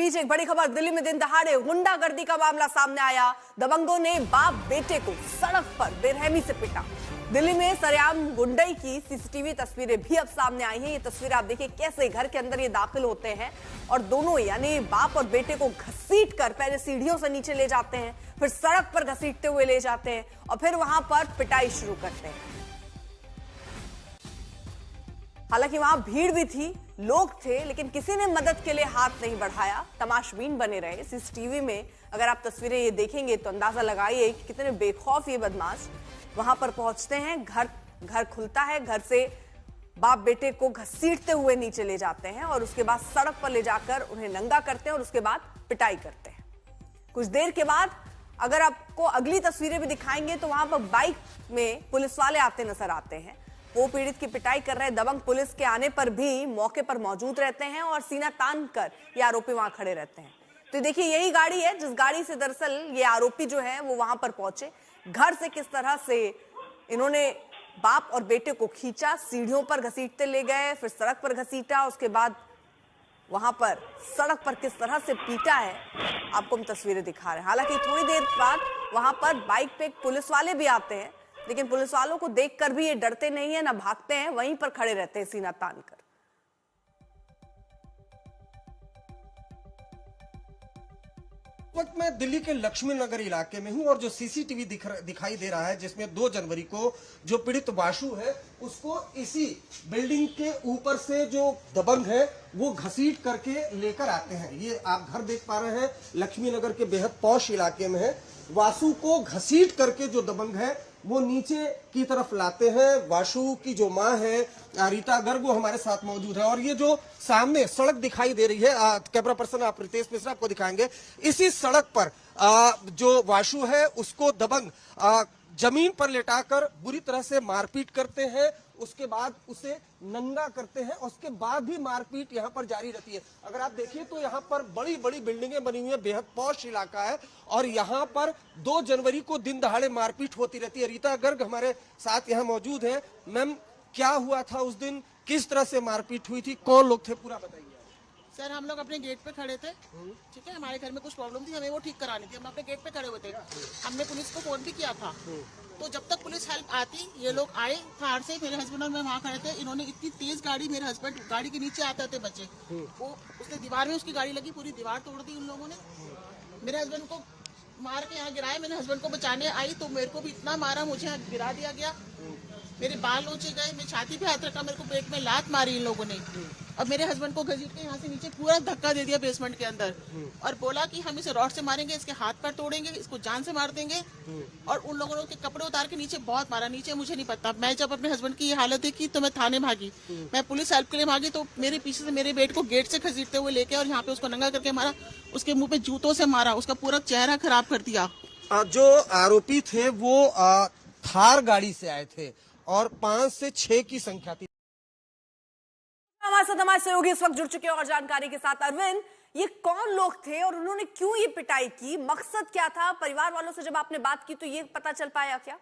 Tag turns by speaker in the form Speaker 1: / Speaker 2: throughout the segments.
Speaker 1: बीच एक बड़ी खबर, दिल्ली में दिन दहाड़े गुंडागर्दी का मामला सामने आया। दबंगों ने बाप बेटे को सड़क पर बेरहमी से पीटा। दिल्ली में सरेआम गुंडई की सीसीटीवी तस्वीरें भी अब सामने आई हैं। ये तस्वीर आप देखिए कैसे घर के अंदर ये दाखिल होते हैं और दोनों यानी बाप और बेटे को घसीट कर पहले सीढ़ियों से नीचे ले जाते हैं, फिर सड़क पर घसीटते हुए ले जाते हैं और फिर वहां पर पिटाई शुरू करते हैं। हालांकि वहां भीड़ भी थी, लोग थे, लेकिन किसी ने मदद के लिए हाथ नहीं बढ़ाया, तमाशबीन बने रहे। सीसीटीवी में अगर आप तस्वीरें ये देखेंगे तो अंदाजा लगाइए कि कितने बेखौफ ये बदमाश वहां पर पहुंचते हैं। घर खुलता है, घर से बाप बेटे को घसीटते हुए नीचे ले जाते हैं और उसके बाद सड़क पर ले जाकर उन्हें नंगा करते हैं और उसके बाद पिटाई करते हैं। कुछ देर के बाद अगर आपको अगली तस्वीरें भी दिखाएंगे तो वहां पर बाइक में पुलिस वाले आते नजर आते हैं। वो पीड़ित की पिटाई कर रहे दबंग पुलिस के आने पर भी मौके पर मौजूद रहते हैं और सीना तान कर ये आरोपी वहां खड़े रहते हैं। तो देखिए यही गाड़ी है जिस गाड़ी से दरअसल ये आरोपी जो है वो वहां पर पहुंचे। घर से किस तरह से इन्होंने बाप और बेटे को खींचा, सीढ़ियों पर घसीटते ले गए, फिर सड़क पर घसीटा, उसके बाद वहां पर सड़क पर किस तरह से पीटा है आपको हम तस्वीरें दिखा रहे हैं। हालांकि थोड़ी देर बाद वहां पर बाइक पे पुलिस वाले भी आते हैं, लेकिन पुलिस वालों को देखकर भी ये डरते नहीं है, ना भागते हैं, वहीं पर खड़े रहते हैं सीना तान कर।
Speaker 2: वक्त मैं दिल्ली के लक्ष्मी नगर इलाके में हूं और जो सीसीटीवी दिखाई दे रहा है जिसमें 2 जनवरी को जो पीड़ित वासु है उसको इसी बिल्डिंग के ऊपर से जो दबंग है वो घसीट करके लेकर आते हैं। ये आप घर देख पा रहे हैं, लक्ष्मी नगर के बेहद पौष इलाके में है। वासु को घसीट करके जो दबंग है वो नीचे की तरफ लाते हैं। वासु की जो मां है रीता गर्ग वो हमारे साथ मौजूद है और ये जो सामने सड़क दिखाई दे रही है, कैमरा पर्सन आप रितेश मिश्रा आपको दिखाएंगे। इसी सड़क पर जो वासु है उसको दबंग जमीन पर लेटाकर बुरी तरह से मारपीट करते हैं, उसके बाद उसे नंगा करते हैं और उसके बाद भी मारपीट यहाँ पर जारी रहती है। अगर आप देखिए तो यहाँ पर बड़ी बड़ी बिल्डिंगें बनी हुई है, बेहद पौष इलाका है और यहाँ पर 2 जनवरी को दिन दहाड़े मारपीट होती रहती है। रीता गर्ग हमारे साथ यहाँ मौजूद है। मैम, क्या हुआ था उस दिन, किस तरह से मारपीट हुई थी, कौन लोग थे, पूरा बताइए।
Speaker 3: सर, हम लोग अपने गेट पे खड़े थे, ठीक है, हमारे घर में कुछ प्रॉब्लम थी, हमें वो ठीक करानी थी, हम अपने गेट पे खड़े हुए थे। हमने पुलिस को फोन भी किया था, तो जब तक पुलिस हेल्प आती ये लोग आए कार से, मेरे हस्बैंड और मैं वहाँ खड़े थे। इन्होंने इतनी तेज गाड़ी, मेरे हस्बैंड गाड़ी के नीचे आते थे बच्चे, वो उसने दीवार में उसकी गाड़ी लगी, पूरी दीवार तोड़ दी उन लोगों ने। मेरे हस्बैंड को मार के यहाँ गिराया, मैंने हस्बैंड को बचाने आई तो मेरे को भी इतना मारा, मुझे यहाँ गिरा दिया गया, मेरे बाल नोचे गए, मैं छाती पे हाथ रखा, मेरे को पेट में लात मारी इन लोगों ने और मेरे हस्बैंड को घसीट के यहाँ से नीचे पूरा धक्का दे दिया बेसमेंट के अंदर और बोला कि हम इसे रॉड से मारेंगे, इसके हाथ पैर तोड़ेंगे, इसको जान से मार देंगे। और उन लोगों ने कपड़े उतार के नीचे बहुत मारा, नीचे मुझे नहीं पता। मैं जब अपने हस्बैंड की ये हालत देखी तो मैं थाने भागी, मैं पुलिस हेल्प के लिए भागी तो मेरे पीछे से मेरे बेटे को गेट से घसीटते हुए लेके और यहाँ पे उसको नंगा करके मारा, उसके मुंह पे जूतों से मारा, उसका पूरा चेहरा खराब कर दिया।
Speaker 2: जो आरोपी थे वो थार गाड़ी से आए थे और 5 से 6 की संख्या थी।
Speaker 1: हमारे साथ हमारे सहयोगी इस वक्त जुड़ चुके हैं और जानकारी के साथ। अरविंद, ये कौन लोग थे और उन्होंने क्यों ये पिटाई की, मकसद क्या था? परिवार वालों से जब आपने बात की तो ये पता चल पाया क्या?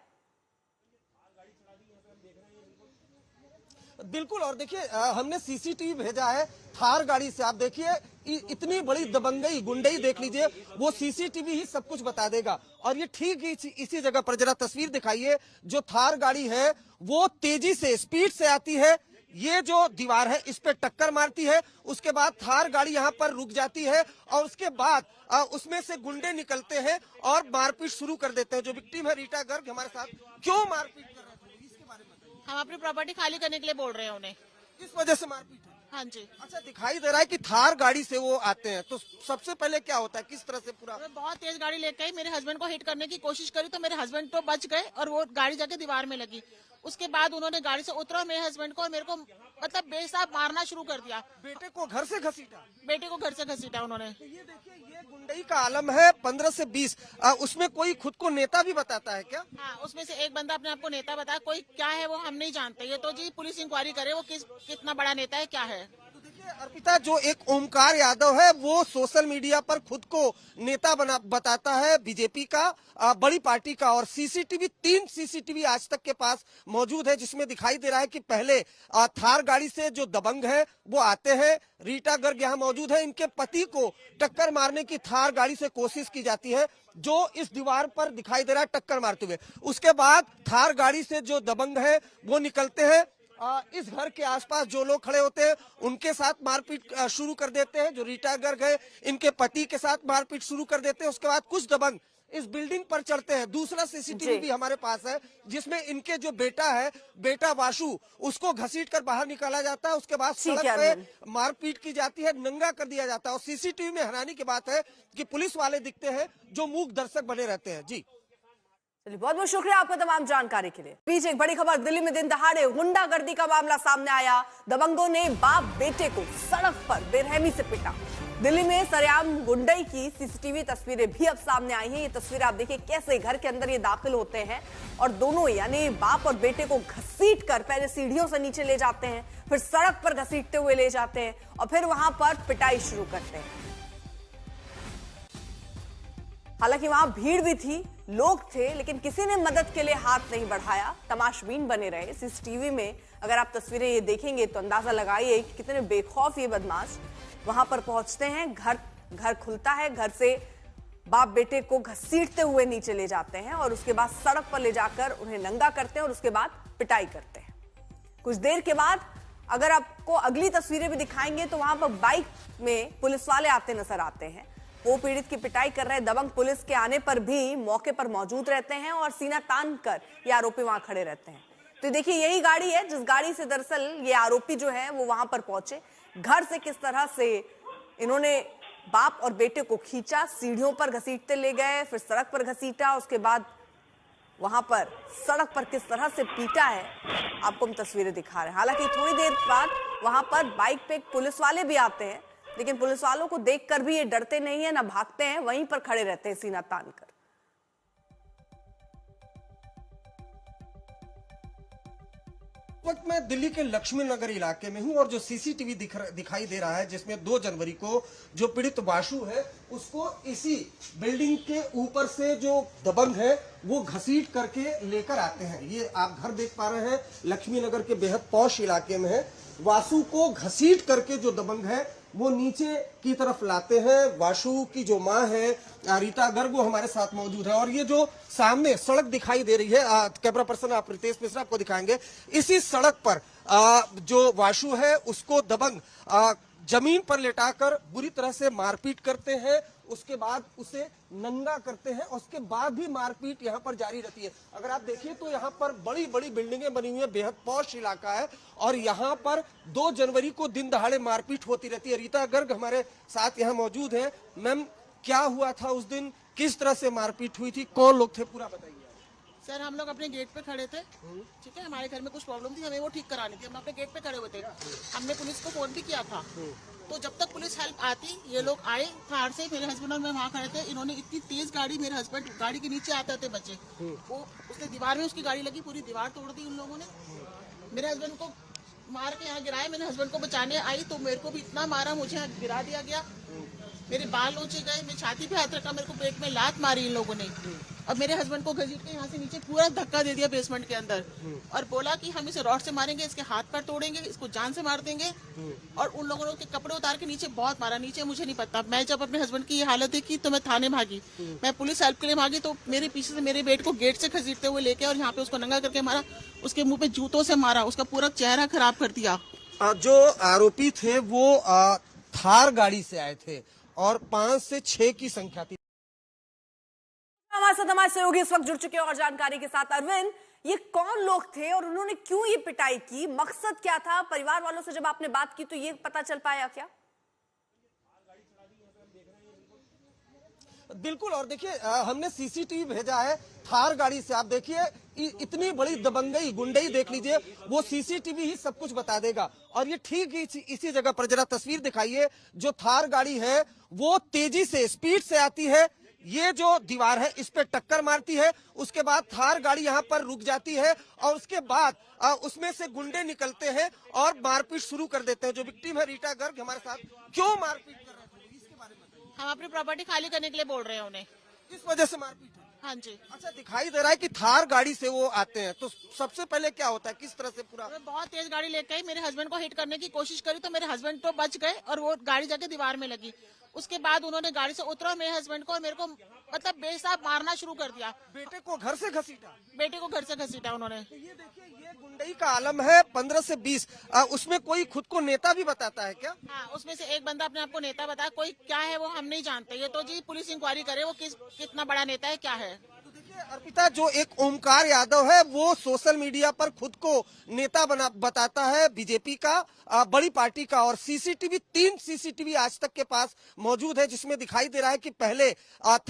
Speaker 2: बिल्कुल, और देखिए हमने सीसीटीवी भेजा है थार गाड़ी से। आप देखिए इतनी बड़ी दबंगई गुंडई देख लीजिए, वो सीसीटीवी ही सब कुछ बता देगा। और ये ठीक इसी जगह पर जरा तस्वीर दिखाइए, जो थार गाड़ी है वो तेजी से स्पीड से आती है, ये जो दीवार है इस पे टक्कर मारती है, उसके बाद थार गाड़ी यहाँ पर रुक जाती है और उसके बाद उसमें से गुंडे निकलते हैं और मारपीट शुरू कर देते हैं। जो विक्टिम है रीता गर्ग हमारे साथ, क्यों मारपीट कर रहे थे इसके बारे में?
Speaker 3: हम अपनी प्रॉपर्टी खाली करने के लिए बोल रहे हैं उन्हें,
Speaker 2: इस वजह से मारपीट है।
Speaker 3: हाँ जी।
Speaker 2: अच्छा, दिखाई दे रहा है कि थार गाड़ी से वो आते हैं, तो सबसे पहले क्या होता है, किस तरह से पूरा?
Speaker 3: बहुत तेज गाड़ी लेके आई, मेरे हस्बैंड को हिट करने की कोशिश करी तो मेरे हस्बैंड तो बच गए और वो गाड़ी जाके दीवार में लगी। उसके बाद उन्होंने गाड़ी से उतरा मेरे हस्बैंड को और मेरे को मतलब बेसाब मारना शुरू कर दिया।
Speaker 2: बेटे को घर से घसीटा?
Speaker 3: बेटे को घर से घसीटा उन्होंने।
Speaker 2: तो ये देखिए, ये गुंडई का आलम है 15 से 20। उसमें कोई खुद को नेता भी बताता है क्या?
Speaker 3: हाँ, उसमें से एक बंदा अपने आप को नेता बताया, कोई क्या है वो हम नहीं जानते, ये तो जी पुलिस इंक्वायरी करे वो कितना बड़ा नेता है क्या है।
Speaker 2: अर्पिता, जो एक ओमकार यादव है वो सोशल मीडिया पर खुद को नेता बताता है बीजेपी का, बड़ी पार्टी का, और सीसीटीवी 3 सीसीटीवी आज तक के पास मौजूद है, जिसमें दिखाई दे रहा है कि पहले थार गाड़ी से जो दबंग है वो आते हैं। रीटा गर्ग यहाँ मौजूद है, इनके पति को टक्कर मारने की थार गाड़ी से कोशिश की जाती है, जो इस दीवार पर दिखाई दे रहा है टक्कर मारते हुए। उसके बाद थार गाड़ी से जो दबंग है वो निकलते हैं, इस घर के आसपास जो लोग खड़े होते हैं उनके साथ मारपीट शुरू कर देते हैं। जो रीटा गर्ग है इनके पति के साथ मारपीट शुरू कर देते हैं। उसके बाद कुछ दबंग इस बिल्डिंग पर चढ़ते हैं। दूसरा सीसीटीवी भी हमारे पास है, जिसमें इनके जो बेटा है, बेटा वासु, उसको घसीट कर बाहर निकाला जाता है। उसके बाद सड़क पे मारपीट की जाती है, नंगा कर दिया जाता है। और सीसीटीवी में हैरानी की बात है कि पुलिस वाले दिखते हैं जो मूक दर्शक बने रहते हैं। जी
Speaker 1: चलिए, बहुत बहुत शुक्रिया आपका तमाम जानकारी के लिए। बीच एक बड़ी खबर, दिल्ली में दिन दहाड़े गुंडागर्दी का मामला सामने आया। दबंगों ने बाप बेटे को सड़क पर बेरहमी से पीटा। दिल्ली में सरेआम गुंडई की सीसीटीवी तस्वीरें भी अब सामने आई हैं। ये तस्वीर आप देखिए कैसे घर के अंदर ये दाखिल होते हैं और दोनों यानी बाप और बेटे को घसीट कर पहले सीढ़ियों से नीचे ले जाते हैं, फिर सड़क पर घसीटते हुए ले जाते हैं और फिर वहां पर पिटाई शुरू करते हैं। हालांकि वहां भीड़ भी थी, लोग थे, लेकिन किसी ने मदद के लिए हाथ नहीं बढ़ाया, तमाशबीन बने रहे। सीसीटीवी में अगर आप तस्वीरें ये देखेंगे तो अंदाजा लगाइए कि कितने बेखौफ ये बदमाश वहां पर पहुंचते हैं। घर खुलता है, घर से बाप बेटे को घसीटते हुए नीचे ले जाते हैं और उसके बाद सड़क पर ले जाकर उन्हें नंगा करते हैं और उसके बाद पिटाई करते हैं। कुछ देर के बाद अगर आपको अगली तस्वीरें भी दिखाएंगे तो वहां पर बाइक में पुलिस वाले आते नजर आते हैं। वो पीड़ित की पिटाई कर रहे दबंग पुलिस के आने पर भी मौके पर मौजूद रहते हैं और सीना तान कर ये आरोपी वहां खड़े रहते हैं। तो देखिए यही गाड़ी है जिस गाड़ी से दरअसल ये आरोपी जो है वो वहां पर पहुंचे। घर से किस तरह से इन्होंने बाप और बेटे को खींचा, सीढ़ियों पर घसीटते ले गए, फिर सड़क पर घसीटा, उसके बाद वहां पर सड़क पर किस तरह से पीटा है आपको हम तस्वीरें दिखा रहे हैं। हालांकि थोड़ी देर बाद वहां पर बाइक पे पुलिस वाले भी आते हैं, लेकिन पुलिस वालों को देखकर भी ये डरते नहीं है, ना भागते हैं, वहीं पर खड़े रहते हैं सीना तान कर।
Speaker 2: वक्त मैं दिल्ली के लक्ष्मी नगर इलाके में हूं और जो सीसीटीवी दिखाई दे रहा है, जिसमें 2 जनवरी को जो पीड़ित वासु है उसको इसी बिल्डिंग के ऊपर से जो दबंग है वो घसीट करके लेकर आते हैं। ये आप घर देख पा रहे हैं, लक्ष्मी नगर के बेहद पौष इलाके में है। वासु को घसीट करके जो दबंग है वो नीचे की तरफ लाते हैं। वासु की जो मां है रीटा गर्ग वो हमारे साथ मौजूद है और ये जो सामने सड़क दिखाई दे रही है, कैमरा पर्सन आप रितेश मिश्रा आपको दिखाएंगे। इसी सड़क पर जो वासु है उसको दबंग जमीन पर लेटाकर बुरी तरह से मारपीट करते हैं, उसके बाद उसे नंगा करते हैं और उसके बाद भी मारपीट यहाँ पर जारी रहती है। अगर आप देखिए तो यहाँ पर बड़ी बड़ी बिल्डिंगें बनी हुई है, बेहद पौष इलाका है और यहाँ पर 2 जनवरी को दिन दहाड़े मारपीट होती रहती है। रीटा गर्ग हमारे साथ यहाँ मौजूद है। मैम, क्या हुआ था उस दिन, किस तरह से मारपीट हुई थी, कौन लोग थे, पूरा बताइए।
Speaker 3: सर, हम लोग अपने गेट पे खड़े थे, ठीक है, हमारे घर में कुछ प्रॉब्लम थी, हमें वो ठीक करानी थी। हम अपने गेट पे खड़े हुए थे, हमने पुलिस को फोन भी किया था। तो जब तक पुलिस हेल्प आती, ये लोग आए थार से, मेरे हस्बैंड और मैं वहाँ खड़े थे। इन्होंने इतनी तेज गाड़ी, मेरे हस्बैंड गाड़ी के नीचे आते थे बच्चे, वो उसने दीवार में उसकी गाड़ी लगी, पूरी दीवार तोड़ दी उन लोगों ने। मेरे हस्बैंड को मार के यहाँ गिराया, मेरे हस्बैंड को बचाने आई तो मेरे को भी इतना मारा, मुझे यहाँ गिरा दिया गया, मेरे बाल नोचे गए, मैं छाती पे हाथ रखा, मेरे को पेट में लात मारी इन लोगों ने। और मेरे हस्बैंड को घसीट के यहाँ से नीचे पूरा धक्का दे दिया बेसमेंट के अंदर और बोला कि हम इसे रॉड से मारेंगे, इसके हाथ पैर तोड़ेंगे, इसको जान से मार देंगे। और उन लोगों ने कपड़े उतार के नीचे बहुत मारा, नीचे मुझे नहीं पता। मैं जब अपने हस्बैंड की ये हालत देखी तो मैं थाने भागी, मैं पुलिस हेल्प के लिए भागी तो मेरे पीछे से मेरे बेटे को गेट से घसीटते हुए लेके और यहाँ पे उसको नंगा करके मारा, उसके मुंह पे जूतों से मारा, उसका पूरा चेहरा खराब कर दिया।
Speaker 2: जो आरोपी थे वो थार गाड़ी से आए थे और 5 से 6 की संख्या थी।
Speaker 1: हमारे साथ हमारे सहयोगी इस वक्त जुड़ चुके हैं और जानकारी के साथ। अरविंद, ये कौन लोग थे और उन्होंने क्यों ये पिटाई की, मकसद क्या था? परिवार वालों से जब आपने बात की तो ये पता चल पाया क्या?
Speaker 2: बिल्कुल, और देखिए हमने सीसीटीवी भेजा है थार गाड़ी से। आप देखिए इतनी बड़ी दबंगई गुंडई देख लीजिए, वो सीसीटीवी ही सब कुछ बता देगा। और ये ठीक इसी जगह पर जरा तस्वीर दिखाइए, जो थार गाड़ी है वो तेजी से स्पीड से आती है, ये जो दीवार है इस पे टक्कर मारती है। उसके बाद थार गाड़ी यहाँ पर रुक जाती है और उसके बाद उसमें से गुंडे निकलते हैं और मारपीट शुरू कर देते हैं। जो विक्टिम है रीटा गर्ग हमारे साथ, क्यों मारपीट कर रहे थे इसके बारे में बताइए।
Speaker 3: हम अपनी प्रॉपर्टी खाली करने के लिए बोल रहे हैं उन्हें,
Speaker 2: इस वजह से मारपीट है।
Speaker 3: हाँ जी।
Speaker 2: अच्छा, दिखाई दे रहा है कि थार गाड़ी से वो आते हैं, तो सबसे पहले क्या होता है, किस तरह से पूरा?
Speaker 3: मैं बहुत तेज गाड़ी लेके आई, मेरे हस्बैंड को हिट करने की कोशिश करी तो मेरे हस्बैंड तो बच गए और वो गाड़ी जाके दीवार में लगी। उसके बाद उन्होंने गाड़ी से उतरा मेरे हस्बैंड को और मेरे को मतलब बेसाब मारना शुरू कर दिया।
Speaker 2: बेटे को घर से घसीटा?
Speaker 3: बेटे को घर से घसीटा उन्होंने।
Speaker 2: तो ये देखिए, ये गुंडई का आलम है 15 से 20। उसमें कोई खुद को नेता भी बताता है क्या?
Speaker 3: हाँ, उसमें से एक बंदा अपने आप को नेता बताया, कोई क्या है वो हम नहीं जानते। ये तो जी पुलिस इंक्वायरी करे वो कितना बड़ा नेता है, क्या है।
Speaker 2: अर्पिता, जो एक ओमकार यादव है वो सोशल मीडिया पर खुद को नेता बताता है बीजेपी का, बड़ी पार्टी का। और सीसीटीवी 3 सीसीटीवी आज तक के पास मौजूद है, जिसमें दिखाई दे रहा है कि पहले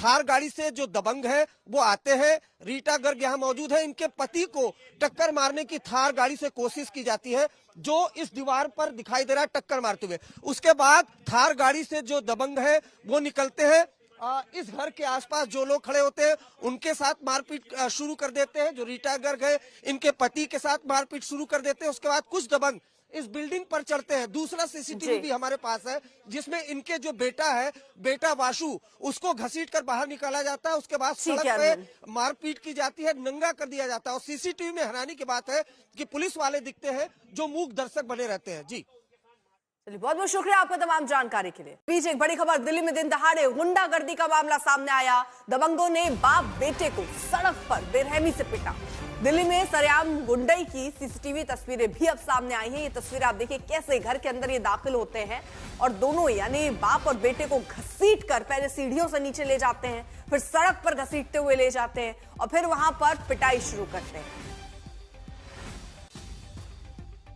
Speaker 2: थार गाड़ी से जो दबंग है वो आते हैं। रीटा गर्ग यहाँ मौजूद है, इनके पति को टक्कर मारने की थार गाड़ी से कोशिश की जाती है, जो इस दीवार पर दिखाई दे रहा है टक्कर मारते हुए। उसके बाद थार गाड़ी से जो दबंग है वो निकलते हैं, इस घर के आसपास जो लोग खड़े होते हैं उनके साथ मारपीट शुरू कर देते हैं। जो रीटा गर्ग है इनके पति के साथ मारपीट शुरू कर देते हैं। उसके बाद कुछ दबंग इस बिल्डिंग पर चढ़ते हैं। दूसरा सीसीटीवी भी हमारे पास है, जिसमें इनके जो बेटा है, बेटा वासु, उसको घसीट कर बाहर निकाला जाता है। उसके बाद सड़क पे मारपीट की जाती है, नंगा कर दिया जाता है। और सीसीटीवी में हैरानी की बात है कि पुलिस वाले दिखते हैं जो मूक दर्शक बने रहते हैं। जी
Speaker 1: चलिए, बहुत बहुत शुक्रिया आपका तमाम जानकारी के लिए। बीच एक बड़ी खबर, दिल्ली में दिन दहाड़े गुंडागर्दी का मामला सामने आया। दबंगों ने बाप बेटे को सड़क पर बेरहमी से पीटा। दिल्ली में सरेआम गुंडई की सीसीटीवी तस्वीरें भी अब सामने आई हैं। ये तस्वीरें आप देखिए कैसे घर के अंदर ये दाखिल होते हैं और दोनों यानी बाप और बेटे को घसीट कर पहले सीढ़ियों से नीचे ले जाते हैं, फिर सड़क पर घसीटते हुए ले जाते हैं और फिर वहां पर पिटाई शुरू करते हैं।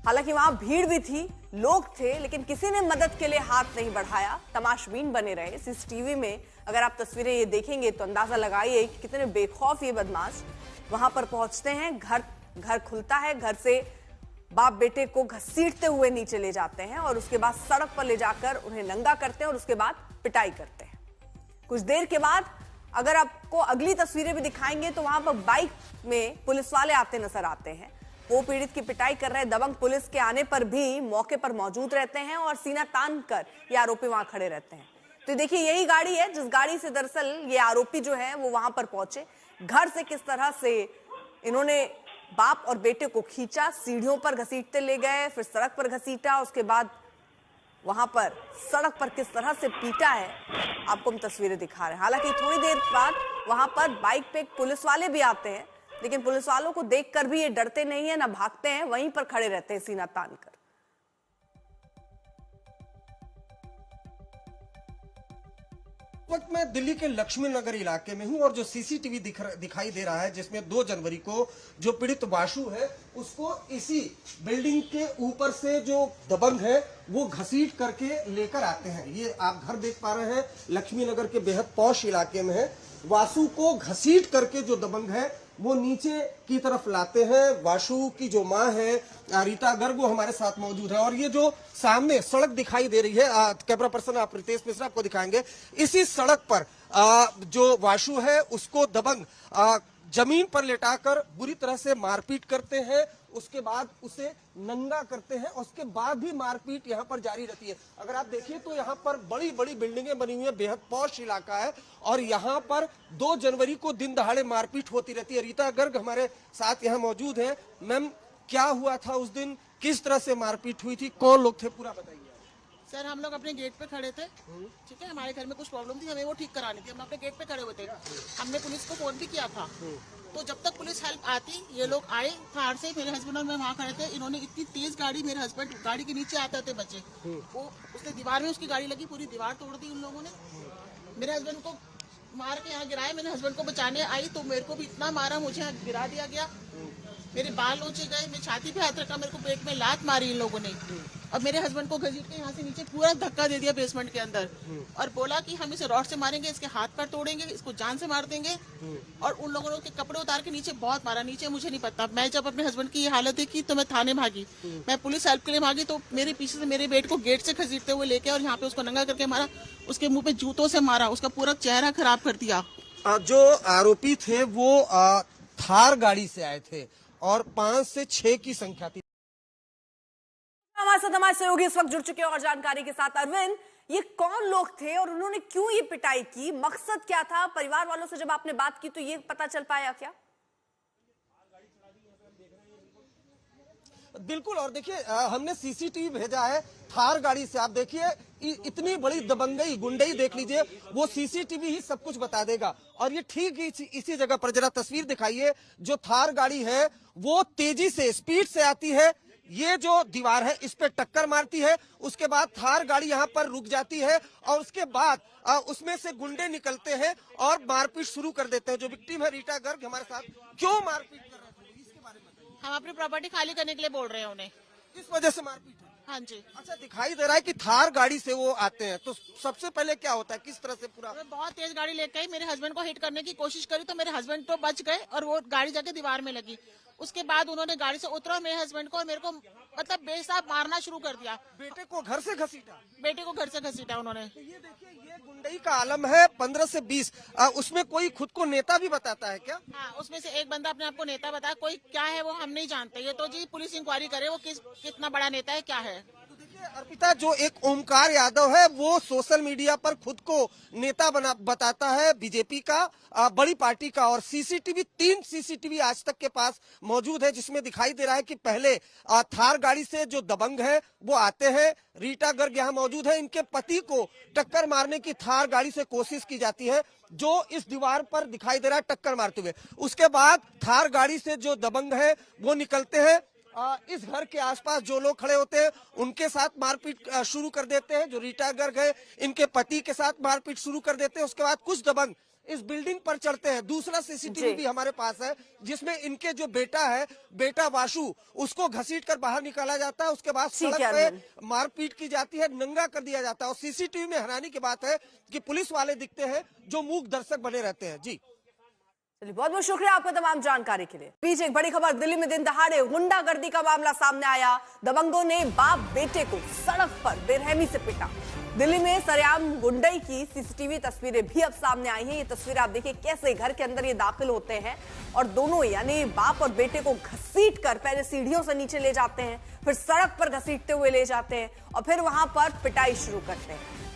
Speaker 1: हालांकि वहां भीड़ भी थी, लोग थे, लेकिन किसी ने मदद के लिए हाथ नहीं बढ़ाया, तमाशबीन बने रहे। सीसीटीवी में अगर आप तस्वीरें ये देखेंगे तो अंदाजा लगाइए कि कितने बेखौफ ये बदमाश वहां पर पहुंचते हैं। घर खुलता है, घर से बाप बेटे को घसीटते हुए नीचे ले जाते हैं और उसके बाद सड़क पर ले जाकर उन्हें नंगा करते हैं और उसके बाद पिटाई करते हैं। कुछ देर के बाद अगर आपको अगली तस्वीरें भी दिखाएंगे तो वहां पर बाइक में पुलिस वाले आते नजर आते हैं। वो पीड़ित की पिटाई कर रहे दबंग पुलिस के आने पर भी मौके पर मौजूद रहते हैं और सीना तान कर ये आरोपी वहां खड़े रहते हैं। तो देखिए, यही गाड़ी है जिस गाड़ी से दरअसल ये आरोपी जो है वो वहां पर पहुंचे। घर से किस तरह से इन्होंने बाप और बेटे को खींचा, सीढ़ियों पर घसीटते ले गए, फिर सड़क पर घसीटा, उसके बाद वहां पर सड़क पर किस तरह से पीटा है आपको हम तस्वीरें दिखा रहे हैं। हालांकि थोड़ी देर बाद वहां पर बाइक पे पुलिस वाले भी आते हैं, लेकिन पुलिस वालों को देखकर भी ये डरते नहीं है, ना भागते हैं, वहीं पर खड़े रहते हैं सीना तान कर।
Speaker 2: वक्त मैं दिल्ली के लक्ष्मी नगर इलाके में हूं और जो सीसीटीवी दिखाई दे रहा है, जिसमें 2 जनवरी को जो पीड़ित वासु है उसको इसी बिल्डिंग के ऊपर से जो दबंग है वो घसीट करके लेकर आते हैं। ये आप घर देख पा रहे हैं, लक्ष्मी नगर के बेहद पौष इलाके में है। वासु को घसीट करके जो दबंग है वो नीचे की तरफ लाते हैं। वासु की जो मां है रीटा गर्ग वो हमारे साथ मौजूद है। और ये जो सामने सड़क दिखाई दे रही है, कैमरा पर्सन आप रितेश मिश्रा आपको दिखाएंगे। इसी सड़क पर जो वासु है उसको दबंग जमीन पर लेटाकर बुरी तरह से मारपीट करते हैं, उसके बाद उसे नंगा करते हैं, उसके बाद भी मारपीट यहाँ पर जारी रहती है। अगर आप देखिए तो यहाँ पर बड़ी बड़ी बिल्डिंगें बनी हुई है, बेहद पौष इलाका है और यहाँ पर 2 जनवरी को दिन दहाड़े मारपीट होती रहती है। रीटा गर्ग हमारे साथ यहाँ मौजूद है। मैम, क्या हुआ था उस दिन, किस तरह से मारपीट हुई थी, कौन लोग थे, पूरा बताइए।
Speaker 3: सर, हम लोग अपने गेट पे खड़े थे, ठीक है, हमारे घर में कुछ प्रॉब्लम थी, हमें वो ठीक करानी थी। हम अपने गेट पे खड़े हुए थे, हमने पुलिस को फोन भी किया था। तो जब तक पुलिस हेल्प आती, ये लोग आए थार से, मेरे हस्बैंड और मैं वहाँ खड़े थे। इन्होंने इतनी तेज गाड़ी, मेरे हस्बैंड गाड़ी के नीचे आते थे बच्चे, वो उसने दीवार में उसकी गाड़ी लगी, पूरी दीवार तोड़ दी उन लोगों ने। मेरे हस्बैंड को मार के यहाँ गिराया, मेरे हस्बैंड को बचाने आई तो मेरे को भी इतना मारा, मुझे यहाँ गिरा दिया गया, मेरे बाल नोचे गए, मेरी छाती पे हाथ रखा, मेरे को पेट में लात मारी इन लोगों ने और मेरे हस्बैंड को घसीट के यहाँ से नीचे पूरा धक्का दे दिया बेसमेंट के अंदर, और बोला कि हम इसे रॉड से मारेंगे, इसके हाथ पैर तोड़ेंगे, इसको जान से मार देंगे। और उन लोगों ने उसके कपड़े उतार के नीचे बहुत मारा। नीचे मुझे नहीं पता, मैं जब अपने हस्बैंड की ये हालत देखी तो मैं थाने भागी, मैं पुलिस हेल्प के लिए भागी, तो मेरे पीछे से मेरे बेटे को गेट से घसीटते हुए लेके और यहाँ पे उसको नंगा करके मारा, उसके मुंह पे जूतों से मारा, उसका पूरा चेहरा खराब कर दिया।
Speaker 2: जो आरोपी थे वो थार गाड़ी से आए थे और 5 से 6 की संख्या थी।
Speaker 1: हमारे साथ हमारे सहयोगी इस वक्त जुड़ चुके हैं और जानकारी के साथ। अरविंद, ये कौन लोग थे और उन्होंने क्यों ये पिटाई की, मकसद क्या था? परिवार वालों से जब आपने बात की तो ये पता चल पाया क्या?
Speaker 2: बिल्कुल, और देखिए हमने सीसीटीवी भेजा है थार गाड़ी से। आप देखिए इतनी बड़ी दबंगई गुंडई देख लीजिए, वो सीसीटीवी ही सब कुछ बता देगा। और ये ठीक इसी जगह पर जरा तस्वीर दिखाइए, जो थार गाड़ी है वो तेजी से स्पीड से आती है, ये जो दीवार है इस पे टक्कर मारती है, उसके बाद थार गाड़ी यहाँ पर रुक जाती है और उसके बाद उसमें से गुंडे निकलते हैं और मारपीट शुरू कर देते हैं। जो विक्टिम है रीटा गर्ग हमारे साथ, क्यों मारपीट कर रहे थे इसके बारे में बताइए।
Speaker 3: हम अपनी प्रॉपर्टी खाली करने के लिए बोल रहे हैं उन्हें,
Speaker 2: इस वजह से मारपीट है।
Speaker 3: हाँ जी।
Speaker 2: अच्छा, दिखाई दे रहा है कि थार गाड़ी से वो आते हैं, तो सबसे पहले क्या होता है, किस तरह से पूरा?
Speaker 3: मैं बहुत तेज गाड़ी लेके आई, मेरे हस्बैंड को हिट करने की कोशिश करी तो मेरे हस्बैंड तो बच गए और वो गाड़ी जाके दीवार में लगी। उसके बाद उन्होंने गाड़ी से उतरा, मेरे हस्बैंड को और मेरे को मतलब बेहिसाब मारना शुरू कर दिया।
Speaker 2: बेटे को घर से घसीटा?
Speaker 3: बेटे को घर से घसीटा उन्होंने।
Speaker 2: तो ये देखिए, ये गुंडई का आलम है 15 से 20। उसमें कोई खुद को नेता भी बताता है क्या?
Speaker 3: हाँ, उसमें से एक बंदा अपने आप को नेता बताया, कोई क्या है वो हम नहीं जानते, ये तो जी पुलिस इंक्वायरी करे वो कितना बड़ा नेता है, क्या है।
Speaker 2: अर्पिता, जो एक ओमकार यादव है वो सोशल मीडिया पर खुद को नेता बताता है बीजेपी का, बड़ी पार्टी का, और सीसीटीवी 3 सीसीटीवी आज तक के पास मौजूद है, जिसमें दिखाई दे रहा है कि पहले थार गाड़ी से जो दबंग है वो आते हैं। रीटा गर्ग यहाँ मौजूद है, इनके पति को टक्कर मारने की थार गाड़ी से कोशिश की जाती है, जो इस दीवार पर दिखाई दे रहा है टक्कर मारते हुए। उसके बाद थार गाड़ी से जो दबंग है वो निकलते हैं, इस घर के आसपास जो लोग खड़े होते हैं उनके साथ मारपीट शुरू कर देते हैं। जो रीटा गर्ग है इनके पति के साथ मारपीट शुरू कर देते हैं। उसके बाद कुछ दबंग इस बिल्डिंग पर चढ़ते हैं। दूसरा सीसीटीवी भी हमारे पास है, जिसमें इनके जो बेटा है, बेटा वाशु, उसको घसीट कर बाहर निकाला जाता है। उसके बाद सड़क पे मारपीट की जाती है, नंगा कर दिया जाता है। और सीसीटीवी में हैरानी की बात है कि पुलिस वाले दिखते हैं जो मूक दर्शक बने रहते हैं। जी
Speaker 1: बहुत बहुत शुक्रिया आपका तमाम जानकारी के लिए। पीछे एक बड़ी खबर, दिल्ली में दिन दहाड़े गुंडागर्दी का मामला सामने आया। दबंगों ने बाप बेटे को सड़क पर बेरहमी से पीटा। दिल्ली में सरेआम गुंडई की सीसीटीवी तस्वीरें भी अब सामने आई हैं। ये तस्वीर आप देखिए, कैसे घर के अंदर ये दाखिल होते हैं और दोनों यानी बाप और बेटे को घसीट कर पहले सीढ़ियों से नीचे ले जाते हैं, फिर सड़क पर घसीटते हुए ले जाते हैं और फिर वहां पर पिटाई शुरू करते हैं।